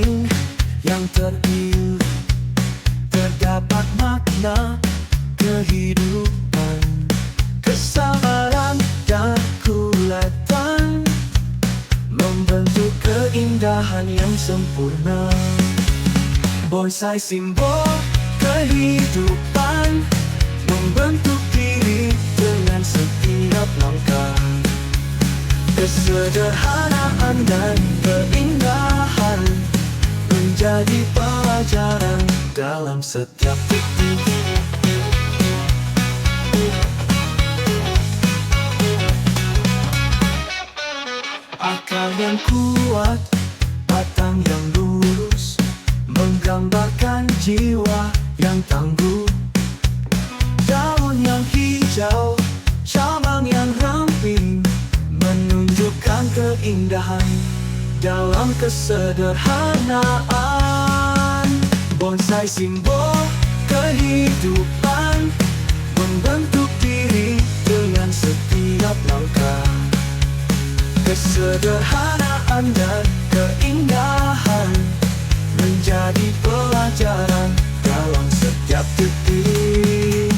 penting yang tertiup, terdapat makna kehidupan, kesabaran dan kekuatan membentuk keindahan yang sempurna. Bonsai simbol kehidupan, membentuk diri dengan setiap langkah. Kesederhanaan dan keindahan menjadi pelajaran dalam setiap titik. Akar yang kuat, batang yang lurus, menggambarkan jiwa yang tangguh. Daun yang hijau, cabang yang ramping, menunjukkan keindahan dalam kesederhanaan. Bonsai simbol kehidupan, membentuk diri dengan setiap langkah. Kesederhanaan dan keindahan menjadi pelajaran dalam setiap detik.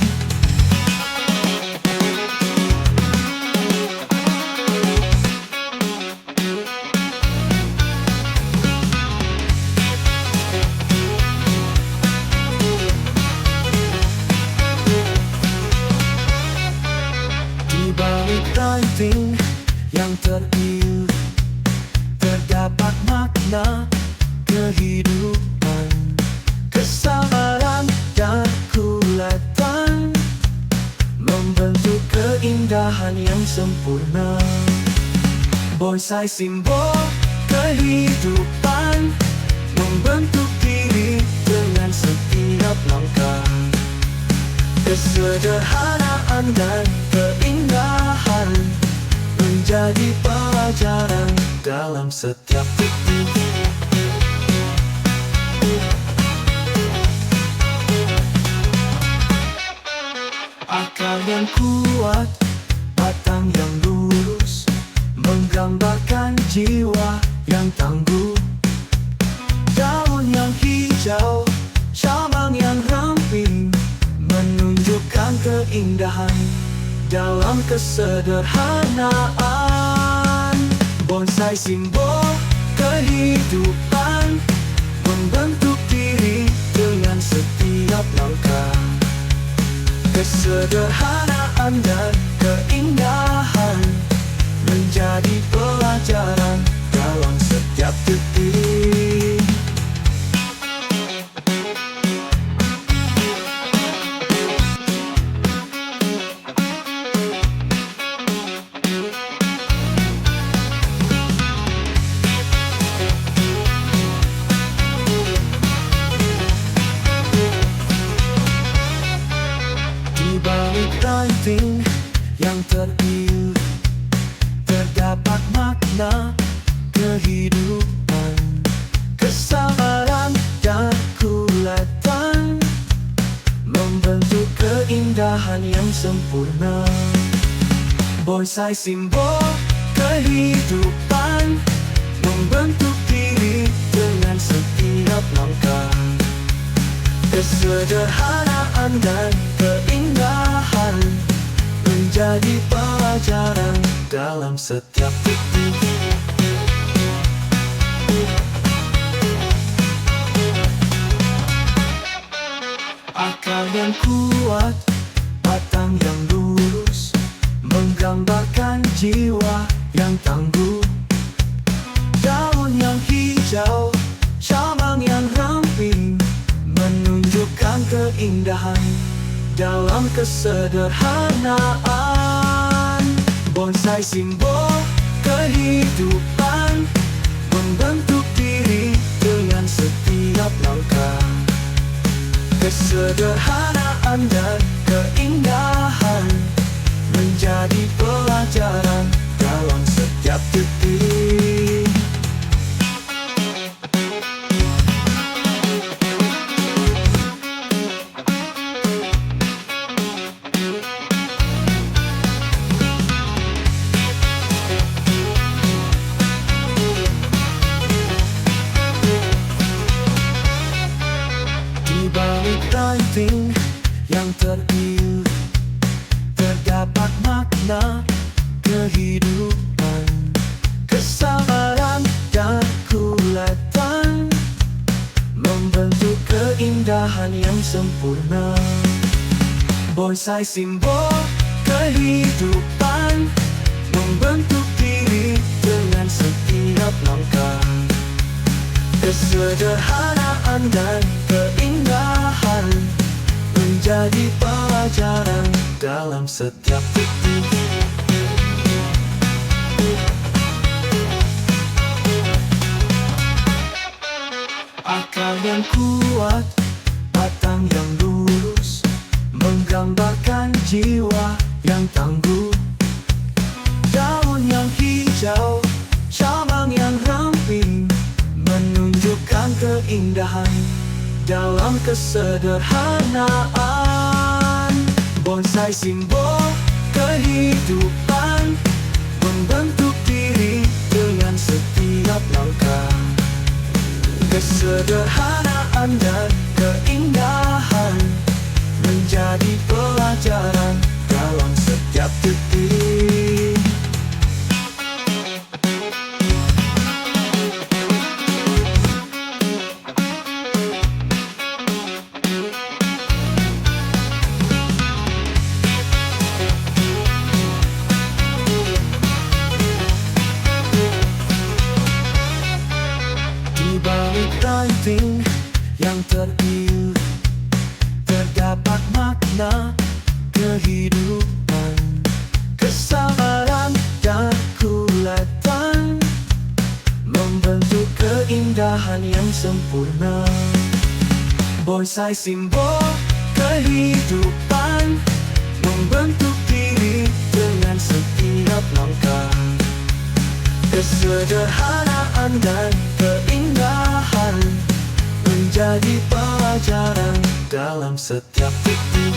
Di balik ranting yang tertiup, terdapat makna kehidupan, kesabaran dan kekuatan membentuk keindahan yang sempurna. Bonsai simbol kehidupan, membentuk diri dengan setiap langkah. Kesederhanaan dan keindahan menjadi pelajaran dalam setiap titik. Akar yang kuat, batang yang lurus, menggambarkan jiwa yang tangguh. Daun yang hijau, cabang yang ramping, menunjukkan keindahan dalam kesederhanaan. Bonsai simbol kehidupan, membentuk diri dengan setiap langkah. Kesederhanaan dan keindahan menjadi pelajaran dalam setiap detik. Ranting yang tertiup, terdapat makna kehidupan, kesabaran dan kekuatan membentuk keindahan yang sempurna. Bonsai simbol kehidupan, membentuk diri dengan setiap langkah. Kesederhanaan dan keindahan menjadi pelajaran dalam setiap titik. Akar yang kuat, batang yang lurus, menggambarkan jiwa yang tangguh. Daun yang hijau, cabang yang ramping, menunjukkan keindahan dalam kesederhanaan. Bonsai simbol kehidupan, membentuk diri dengan setiap langkah. Kesederhanaan dan keindahan menjadi pelajaran dalam setiap detik. yang terpilih. Terdapat makna kehidupan, kesabaran dan kekuatan, membentuk keindahan yang sempurna. Bonsai simbol kehidupan, membentuk diri dengan setiap langkah. Kesederhanaan dan keindahan menjadi pelajaran dalam setiap titik. Akar yang kuat, batang yang lurus, menggambarkan jiwa yang tangguh. Daun yang hijau, cabang yang ramping, menunjukkan keindahan dalam kesederhanaan. Bonsai simbol kehidupan, membentuk diri dengan setiap langkah. Kesederhanaan dan keindahan menjadi pelajaran dalam setiap detik. Di balik ranting yang terpilih, terdapat makna kehidupan, kesabaran dan kekuatan, membentuk keindahan yang sempurna. Bonsai simbol kehidupan, membentuk diri dengan setiap langkah. Kesederhanaan dan keindahan menjadi pelajaran dalam setiap titik.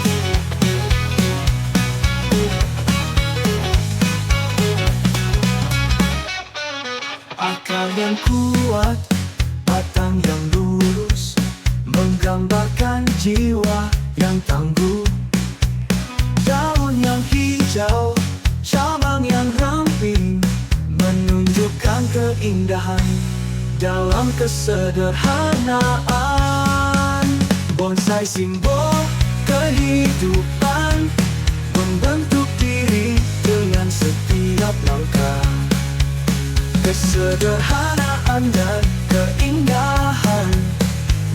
Akar yang kuat, batang yang lurus, menggambarkan jiwa yang tangguh. Daun yang hijau, cabang yang ramping, menunjukkan keindahan dalam kesederhanaan. Bonsai simbol kehidupan, membentuk diri dengan setiap langkah. Kesederhanaan dan keindahan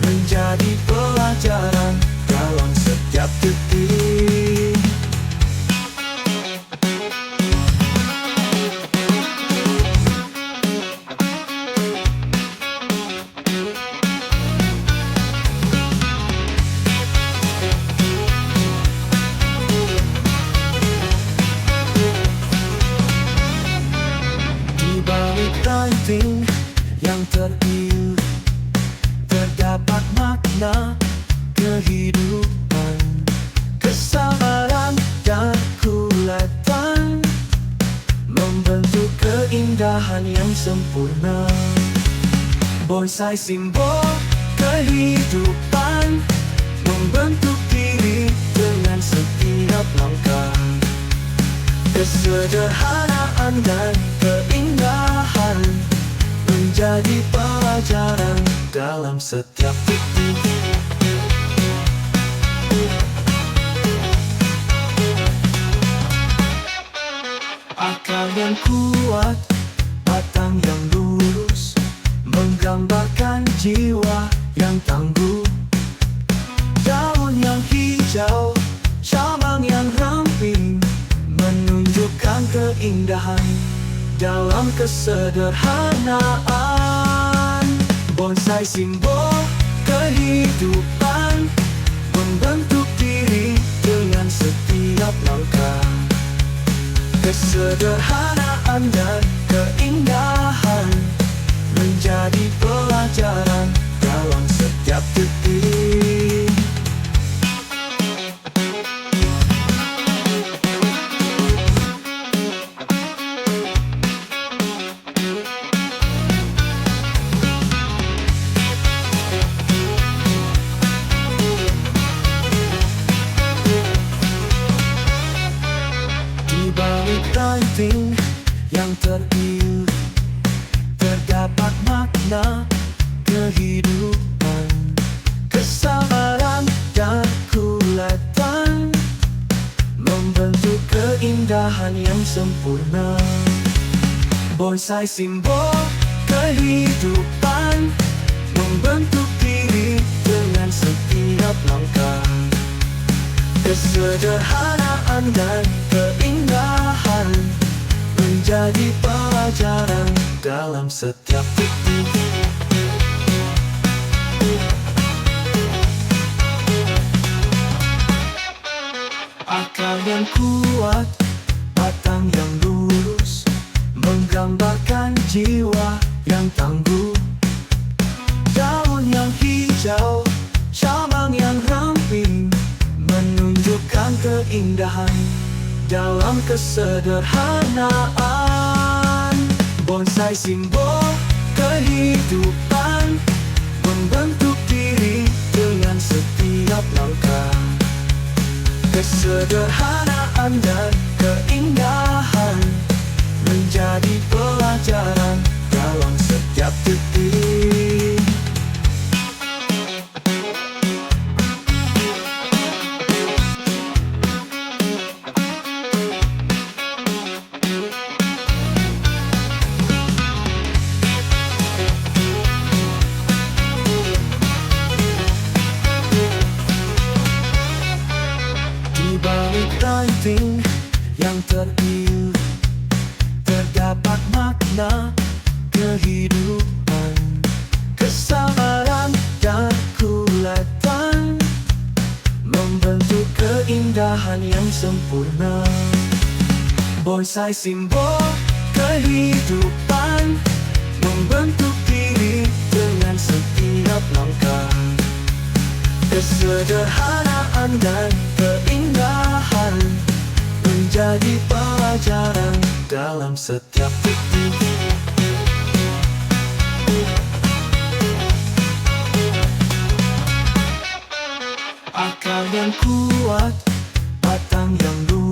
menjadi pelajaran dalam setiap detik. Ranting yang terpilih, terdapat makna kehidupan, kesabaran dan kekuatan, membentuk keindahan yang sempurna. Bonsai simbol kehidupan, membentuk diri dengan setiap langkah. Kesederhanaan dan keindahan menjadi pelajaran dalam setiap titik. Akar yang kuat, batang yang lurus, menggambarkan jiwa yang tangguh. Daun yang hijau, cabang yang ramping, menunjukkan keindahan dalam kesederhanaan. Bonsai simbol kehidupan, membentuk diri dengan setiap langkah. Kesederhanaan dan keindahan menjadi pelajaran dalam setiap detik. yang tertiup, terdapat makna kehidupan, kesabaran dan kulatan membentuk keindahan yang sempurna. Bonsai simbol kehidupan, membentuk diri dengan setiap langkah. Kesederhanaan dan keindahan menjadi pelajaran dalam setiap titik. Akar yang kuat, batang yang lurus, menggambarkan jiwa yang tangguh. Daun yang hijau, cabang yang ramping, menunjukkan keindahan dalam kesederhanaan. Bonsai simbol kehidupan, membentuk diri dengan setiap langkah. Kesederhanaan dan keindahan menjadi pelajaran dalam setiap detik. Di balik ranting yang tertiup, terdapat makna kehidupan, kesabaran dan kulatan membentuk keindahan yang sempurna. Bonsai simbol kehidupan, membentuk diri dengan setiap langkah. Kesederhanaan dan keindahan menjadi pelajaran dalam setiap titik. Akar yang kuat, batang yang lurus,